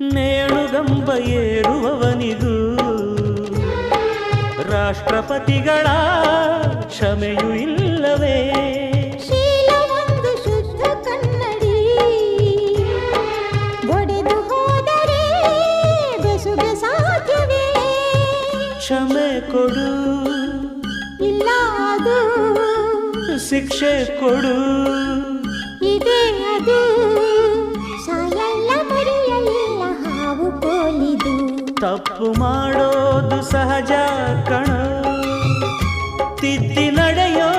ನೇಣುಗಂಬ ಏರುವವನಿಗೂ ರಾಷ್ಟ್ರಪತಿಗಳ ಕ್ಷಮೆಯೂ ಇಲ್ಲವೇ? ಶೀಲವೊಂದು ಶುದ್ಧ ಕನ್ನಡಿ, ಒಡೆದು ಹೋದರೆ ಬೆಸುಗೆ ಸಾಧ್ಯವೇ? ಕ್ಷಮೆ ಕೊಡು, ಇಲ್ಲ ಅದು ಶಿಕ್ಷೆ ಕೊಡು, ಇದೇ ಅದು. ಸಾಯಲ್ಲ ಮರೆಯಲ್ಲ ಹಾವು ಕೋಲಿದು. ತಪ್ಪು ಮಾಡೋದು ಸಹಜ ಕಣೋ, ತಿದ್ದಿ ನಡೆಯೋ